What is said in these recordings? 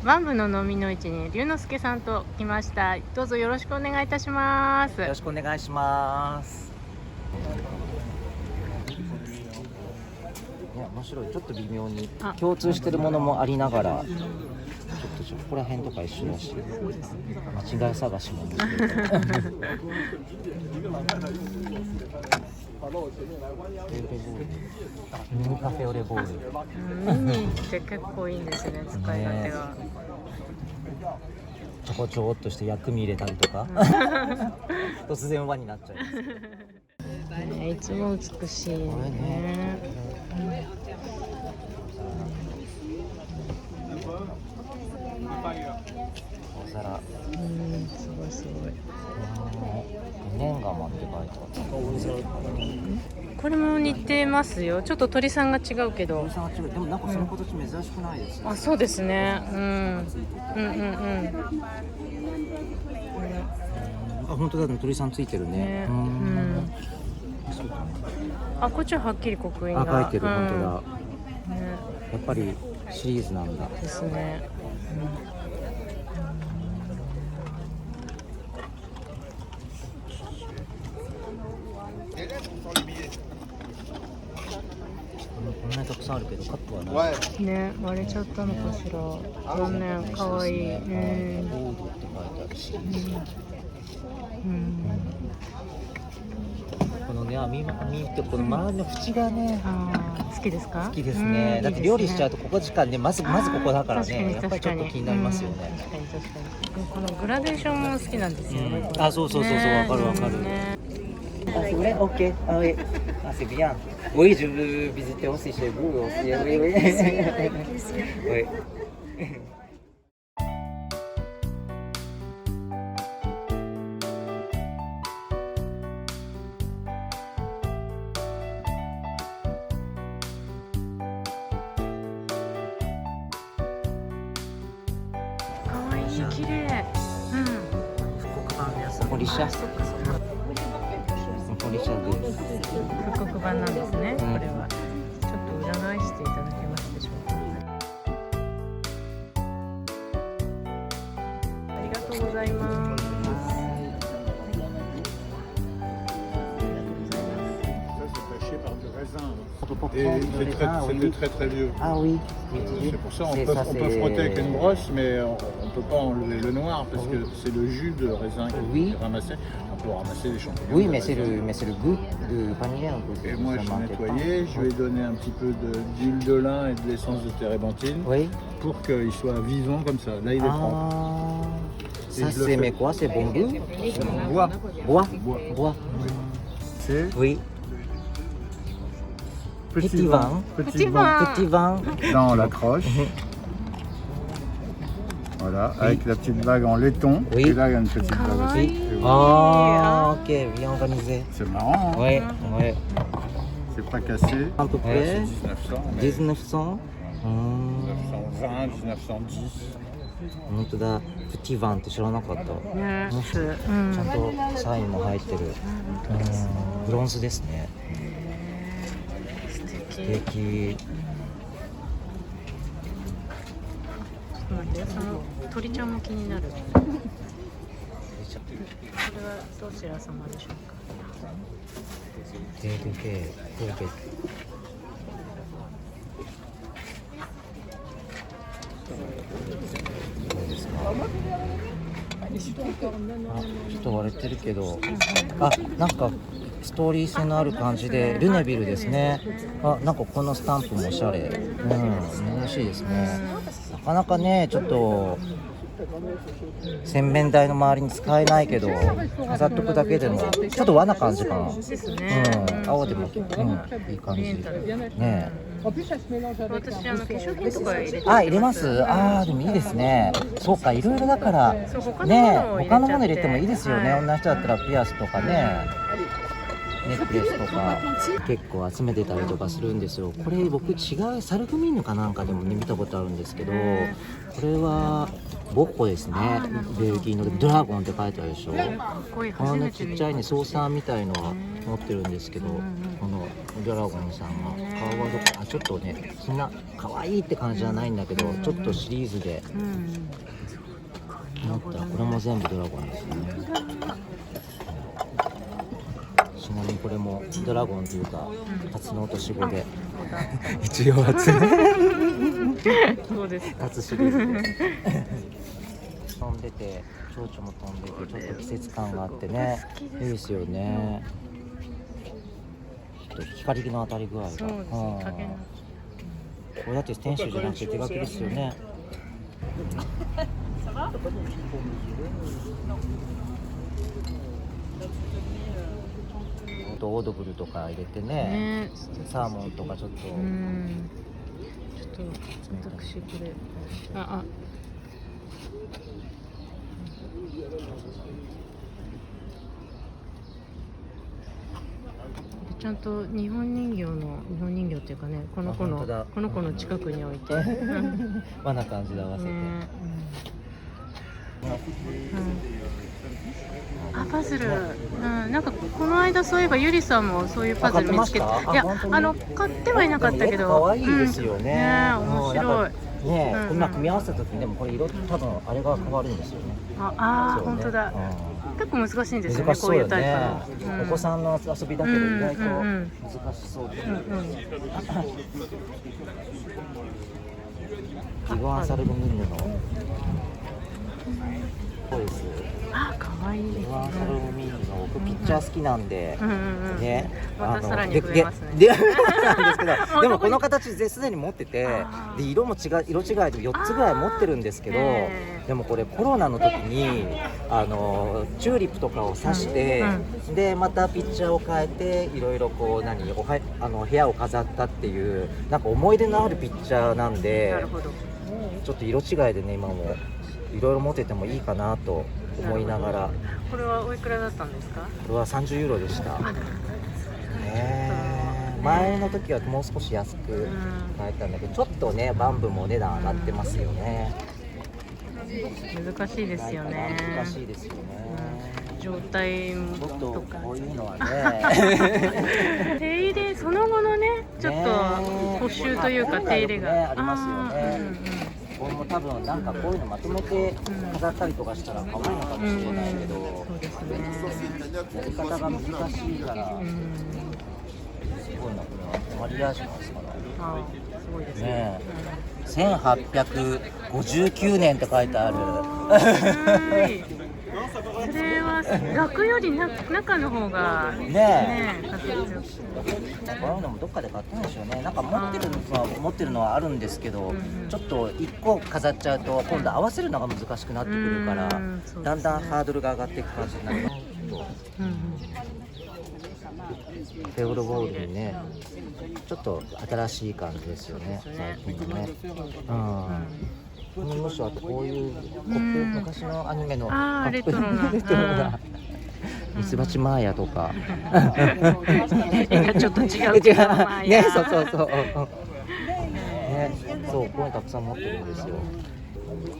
バンブの飲みの市に龍之介さんと来ました。どうぞよろしくお願いいたします。よろしくお願いします。いや、面白い。ちょっと微妙に共通してるものもありながら、ちょっとここら辺とか一緒だし、間違い探しも面白い。ミニカフェオレボール。ミニって結構いいんですね、使い勝手が。ちょこっとして薬味入れたりとか、突然輪になっちゃいます。いつも美しいね。お皿。すごいすごい。年賀マンって書いてある。これも似てますよ。ちょっと鳥さんが違うけど。鳥さんが違う。でもなんかその形珍しくないですね。あ、そうですね。あ、本当だね。鳥さんついてるね。あ、こっちははっきり刻印が。あ、書いてる。本当だ。やっぱりシリーズなんだ。ですね。こんなにたくさんあるけどカップはないね、割れちゃったのかしら。残念。かわいい。ボードって書いてあるし、このね、網ってこの周りの縁がね、好きですか？好きですね。だって料理しちゃうとここ時間ね、まずここだからね、やっぱりちょっと気になりますよね。確かに確かに。このグラデーションも好きなんですよね。あ、そう、わかるわかる。Ah, c'est vrai? Ok. Ah oui. Ah, c'est bien. Oui, je veux visiter aussi chez vous aussi. Oui, oui. Oui. かわいい、綺麗。復刻版のやつ。ポリシャ。ポリシャです。復刻版なんですね。これは。ちょっと裏返していただけますでしょうか。ありがとうございます。C'était très très vieux. Ah oui. C'est pour ça on peut frotter avec une brosse, mais on peut pas enlever le noir parce que c'est le jus de raisin qui est ramassé. On peut ramasser les champignons. Oui, mais c'est le goût de vanille. Et moi je l'ai nettoyé, je lui ai donné un petit peu d'huile de lin et de l'essence de térébenthine pour qu'il soit vivant comme ça. Là il est trempé. Ça c'est mais quoi? C'est bon goût? Bois. C'est Oui. Petit vin dans la croche. Voilà, avec la petite bague en laiton. Et là, il y a une petite bague aussi. Ah, ok, bien organisé. C'est marrant, hein? Ouais. C'est pas cassé. À peu près 1900. 1900. 1920, 1910. 本当だ、プティヴァンって知らなかった。ちゃんとサインも入ってる。ブロンズですね。素敵。ちょっと待って、その鳥ちゃんも気になる。これはどちら様でしょうか。どうですか？ちょっと割れてるけど、なんかストーリー性のある感じでルネビルですね。なんかこのスタンプもおしゃれ。珍しいですね。なかなかね、ちょっと洗面台の周りに使えないけど飾っとくだけでもちょっと和な感じかな。青でも、いい感じね。私化粧品とか入れて入れます。でもいいですね。そうか、いろいろだからね、他のもの入れてもいいですよね。女の人だったらピアスとかね。ネックレスとか結構集めてたりとかするんですよ。これ僕違うサルフミンヌかなんかでもね見たことあるんですけど、これはボッコですね。ベルギーのドラゴンって書いてあるでしょ。このちっちゃいね操作みたいのは持ってるんですけど、このドラゴンさんが顔はどこちょっとねそんな可愛いって感じじゃないんだけど、ちょっとシリーズで思ったらこれも全部ドラゴンですね。ちなみにこれもドラゴンというか初の落とし子で一応初そうです初シリーズで飛んでて蝶々も飛んでてちょっと季節感があってねいいですよね。ちょっと光の当たり具合が、そうですね、影のこれだって店主じゃなくて手書きですよね。オードブルとか入れてね、サーモンとかちょっと、ちょっと私これちゃんと日本人形っていうかね、この子の近くに置いて和な感じで合わせて、パズル、なんかこの間そういえばゆりさんもそういうパズル見つけて、いや買ってはいなかったけど、可愛いですよね。面白い。ね、こんな組み合わせた時にでもこれ色多分あれが変わるんですよね。本当だ。結構難しいんですよね、こう難しそうよいうタイプね。の。お子さんの遊びだけど意外と難しそうです。イゴアンサルグミンヌのそうです。可愛い。イゴアンサルグミンヌの僕ピッチャー好きなんでね。またさらに増えますね。なんですけど、でもこの形ですでに持ってて、で色も色違いで4つぐらい持ってるんですけど、でもこれコロナの時にチューリップとかを刺して、でまたピッチャーを変えていろいろこう部屋を飾ったっていうなんか思い出のあるピッチャーなんで、ちょっと色違いでね今もいろいろ持っててもいいかなと思いながら。これはおいくらだったんですか？これは30ユーロでした。前の時はもう少し安く買えたんだけど、ちょっとねバンブもお値段上がってますよね。難しいですよね。難しいですよね。状態ちょっととかこういうのはね手入れその後のねちょっと補修というか手入れがありますよね。これも多分なんかこういうのまとめて飾ったりとかしたら可愛いのかもしれないけど、そうですね。やり方が難しいからすごいな。これはマリアージュなんですかね。すごいですね。1859年って書いてある。それは額より中の方がねこういうのもどっかで買ったんでしょうね。なんか持ってるのはあるんですけど、ちょっと1個飾っちゃうと今度合わせるのが難しくなってくるから、だんだんハードルが上がっていく感じになります。テオルボールにね、ちょっと新しい感じですよね、最近のね。むしろあとこういう昔のアニメのレトロなミツバチマーヤとかちょっと違うね、そうこういうのたくさん持ってるんですよ。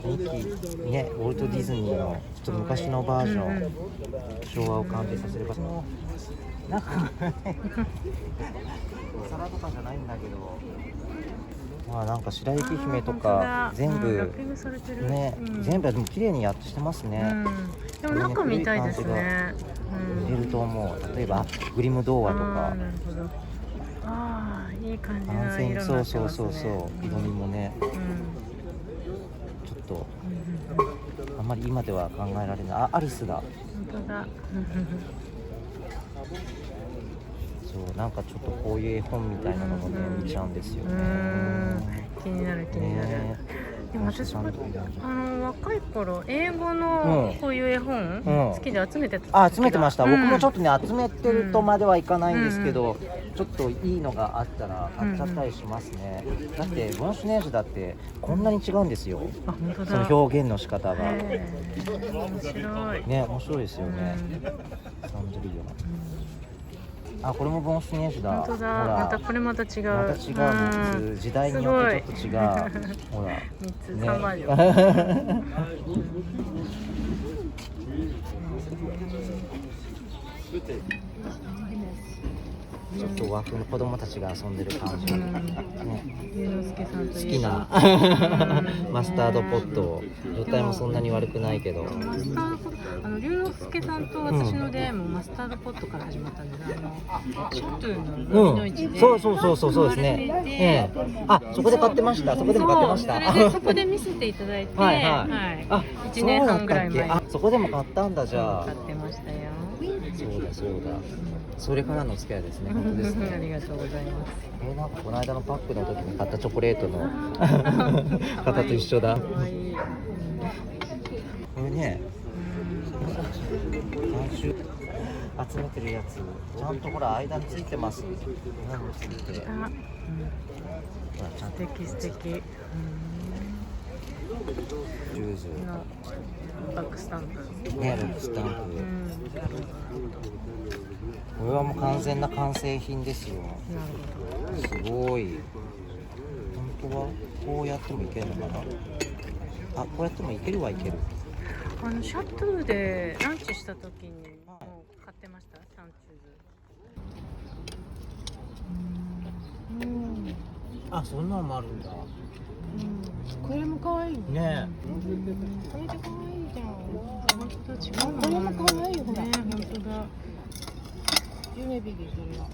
ミッキーね、ウォルト・ディズニーのちょっと昔のバージョン、昭和を感じさせる場所なんかお皿とかじゃないんだけど、なんか白雪姫とか全部ね、全部でも綺麗にやってしてますね。でも中みたいですね。見れると思う。例えばグリム童話とか。いい感じの色になってますね。そう色味もね、ちょっとあんまり今では考えられない。アリスだ。本当だ。そうなんかちょっとこういう絵本みたいなのもね見ちゃうんですよね。気になる。でも私は若い頃英語のこういう絵本好きで集めてた。集めてました。僕もちょっとね集めてるとまではいかないんですけど、ちょっといいのがあったら買っちゃったりしますね。だってブランシュネージュだってこんなに違うんですよ。本当だ。その表現の仕方が。面白い。ね、面白いですよね。サンドリオ。あ、これもボンシュニエージュだ。本当だ。またこれまた違う。また違う3つ、時代によってちょっと違う。ほら。3つ、ね3バージョン。ちょっと和風の子供たちが遊んでる感じ。ね、龍之介さんと好きなマスタードポット、状態もそんなに悪くないけど。マスタードポット、龍之介さんと私の出会いもマスタードポットから始まったんです。シャトゥのの市で、そうですね。あ、そこで買ってました。そこでも買ってました。それでそこで見せていただいて、はい。あ、1年半ぐらい前にあ、そこでも買ったんだじゃあ。買ってましたよ。そうだ。それからの付き合いですね。本当ですね。ありがとうございます。なんかこの間のパックの時に買ったチョコレートの方と一緒だ。これね、今週集めてるやつ、ちゃんとほら間についてます。裏について。ほらちゃんと素敵。ジューズのバックスタンプ。ね、バックスタンプ。これはもう完全な完成品ですよ。すごい。本当はこうやってもいけるのかな。あ、こうやってもいけるはいける。シャトゥでランチした時にもう買ってました。サンチューズ。あ、そんなのもあるんだ。これも可愛いね。これで可愛いじゃん。これも可愛いよほら。本当だ。ユネビリそれは。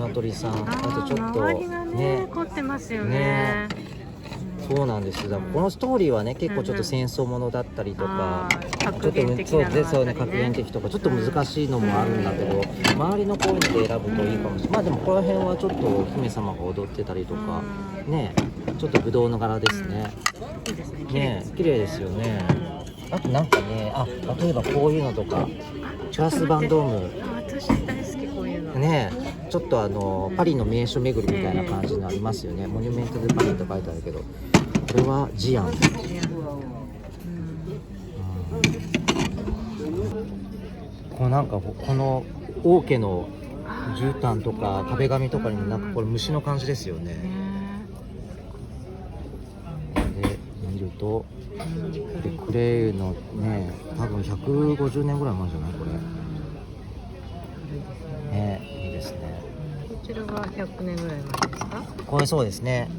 鶏さん、あとちょっと周りがね凝ってますよね。そうなんです。だからこのストーリーはね、結構ちょっと戦争ものだったりとか、格言的なのそうね、格言的とかちょっと難しいのもあるんだけど、周りのこういうので選ぶといいかもしれない。まあでもここら辺はちょっとお姫様が踊ってたりとかね、ちょっとブドウの柄ですね。いいですね。ね、綺麗ですよね。あとなんかね、例えばこういうのとか、チュアスバンドーム。私大好きこういうの。ね、ちょっとパリの名所巡りみたいな感じのありますよね。モニュメント・デ・パリと書いてあるけど、これはジアン。こうなんかこの王家の絨毯とか壁紙とかにもなんかこれ虫の感じですよね。で見ると、でクレーのね、多分150年ぐらい前じゃないこれ。ね、いいですね。こちらが100年ぐらい前ですか？これそうですね。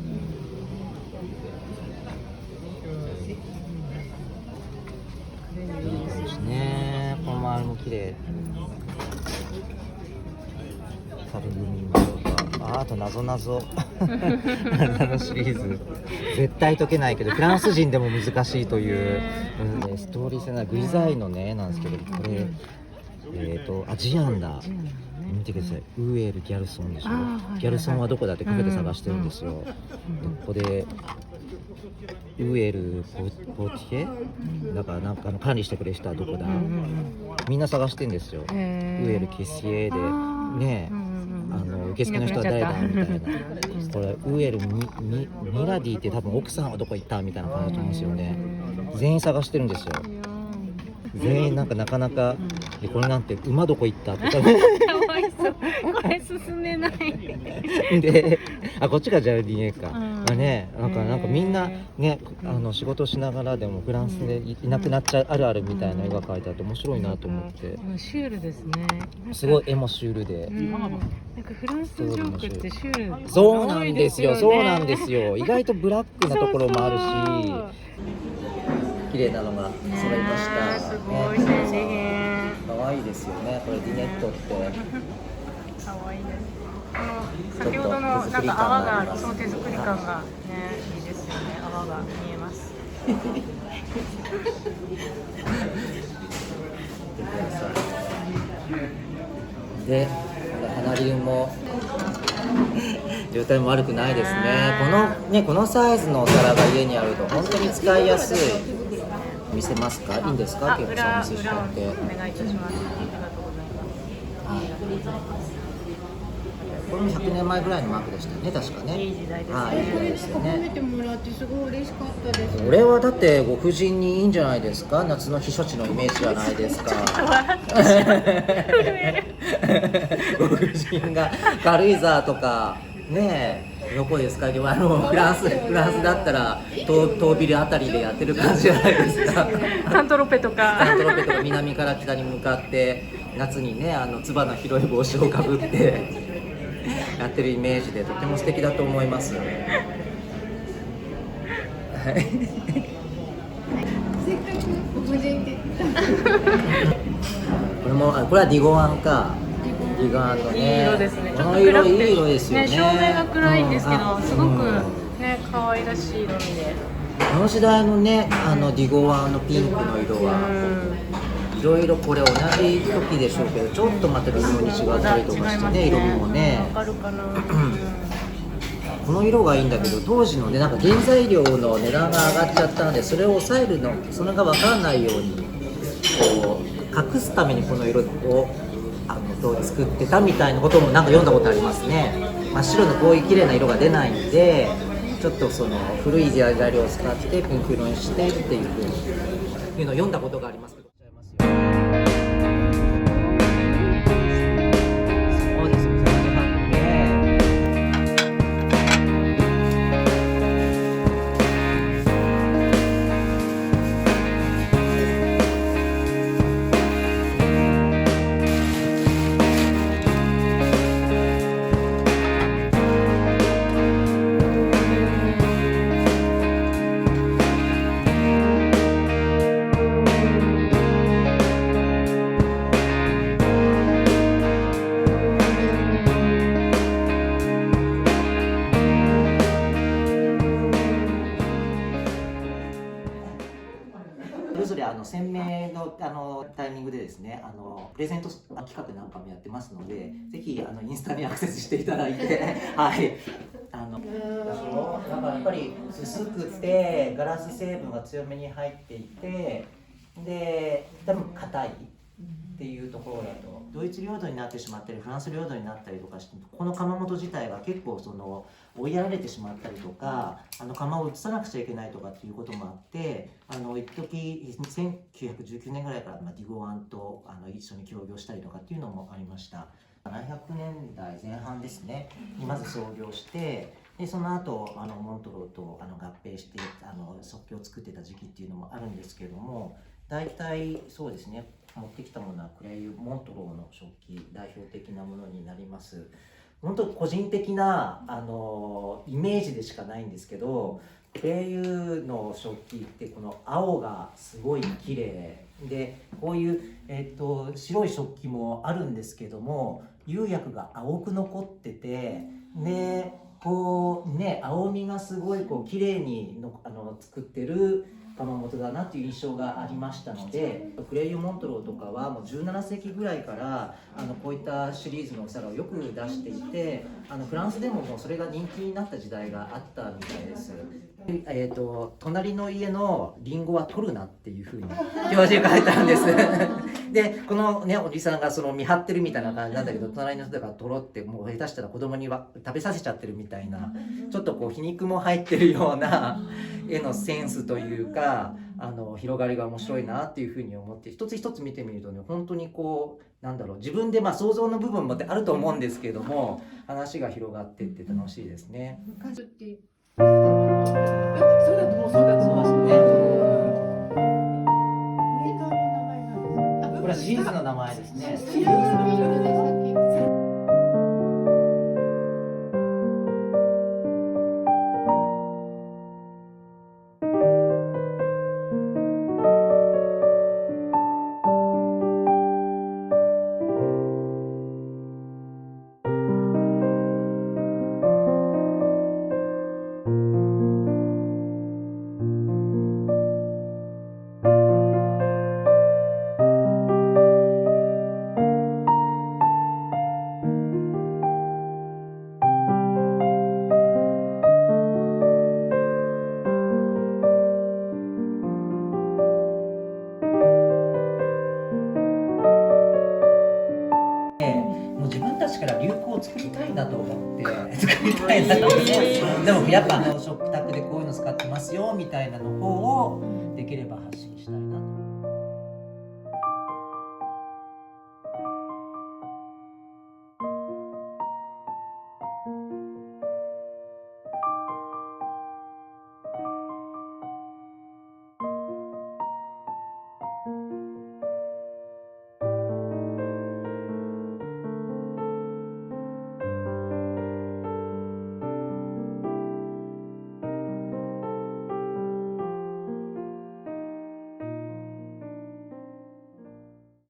いいですね。この周りも綺麗。サルグミンとか、あと謎のシリーズ絶対解けないけどフランス人でも難しいという、ストーリー性なグリザイのねなんですけど、これジアンだ。見てください。ウーエル・ギャルソンでしょ。ギャルソンはどこだってカフェで探してるんですよ。でここでウーエル・ポーティエだからなんか管理してくれる人はどこだ、みんな探してんですよ。ウーエル・ケシエでね、受付の人は誰だみたいな。これウーエルミラディって多分奥さんはどこ行ったみたいな感じなんですよね。全員探してるんですよ。全員なんかなかなか、でこれなんて馬どこ行ったって多分かわいそう。これ進めない。で、こっちがジャルディエか。ね、なんかみんなね、仕事しながらでもフランスでいなくなっちゃうあるあるみたいな絵が描いてあって面白いなと思って。シュールですね。すごい絵もシュールで。なんかフランスジョークってシュール。そうなんですよ。そうなんですよ。意外とブラックなところもあるし。綺麗なのが揃いました。すごい戦利品。可愛いですよね。これディネットって。可愛いです。先ほどのなんか泡がその手作り感がねいいですよね。泡が見えます。で、花流も状態も悪くないですね。このサイズのお皿が家にあると本当に使いやすい。見せますか？いいんですか？結構お見せしちゃって。お願いいたします。ありがとうございます。ありがとうございます。これも100年前ぐらいのマークでしたよね、確かね。いい時代ですね。はい、いい時代ですよ褒めね。てもらってすごい嬉しかったです。これはだってご婦人にいいんじゃないですか。夏の避暑地のイメージじゃないですか。ご婦人が軽井沢とかねえ、どこですか、フランスだったら東ビルあたりでやってる感じじゃないですか。サントロペとか。サントロペとか南から北に向かって夏にね、つばの広い帽子をかぶってやってるイメージでとても素敵だと思います。はい。せっかくご婦人って言ったこれはディゴワンか。ディゴワンのいいね。色ですね。ちこのょっと暗くて色いい色ですよね。照明が暗いんですけど、すごくうんね可愛らしい色味で。この時代のね、ディゴワンのピンクの色は。いろいろこれ同じ時でしょうけど、ちょっとまた微妙に違ったりとかしてね、色味もね。わかるかな。この色がいいんだけど、当時のね、なんか原材料の値段が上がっちゃったので、それを抑えるの、それが分からないようにこう隠すためにこの色を作ってたみたいなこともなんか読んだことありますね。真っ白のこういう綺麗な色が出ないんで、ちょっとその古い材料を使ってピンク色にしてっていうのを読んだことがありますけど。そうです、お酒があってそれぞれ鮮明のタイミングでですね、プレゼント企画なんかもやってますので、ぜひインスタにアクセスしていただいて、はい。なんかやっぱり薄くてガラス成分が強めに入っていて、で多分硬いっていうところだと、ドイツ領土になってしまったりフランス領土になったりとかして、この窯元自体が結構追いやられてしまったりとか、窯を移さなくちゃいけないとかっていうこともあって、一時1919年ぐらいから、ディゴワンと一緒に協業したりとかっていうのもありました。700年代前半ですねにまず創業して、でその後モントローと合併して食器を作ってた時期っていうのもあるんですけども、大体そうですね、持ってきたものはクレイユ・モントローの食器、代表的なものになります。本当個人的なイメージでしかないんですけど、クレイユの食器ってこの青がすごい綺麗で、こういう、白い食器もあるんですけども、釉薬が青く残ってて、でこうね、青みがすごいこう綺麗に作ってる窯元だなっていう印象がありましたので、クレイユ・モントローとかはもう17世紀ぐらいからこういったシリーズのお皿をよく出していて、フランスでももうそれが人気になった時代があったみたいです。隣の家のリンゴは取るなっていう風に表示が書いてあるんですでこのねおじさんが見張ってるみたいな感じなんだけど、隣の人が取ろうってもう下手したら子供には食べさせちゃってるみたいな、ちょっとこう皮肉も入ってるような絵のセンスというか広がりが面白いなっていう風に思って、一つ一つ見てみるとね、本当にこうなんだろう、自分で想像の部分もあると思うんですけども、話が広がっていって楽しいですね。昔ってそうだともうそうだと思いますね。これはシリーズの名前ですね。シリーズの色でさっきを作りたいなと思って作りたいなと思って、でもやっぱ食卓でこういうの使ってますよみたいなの方をできれば発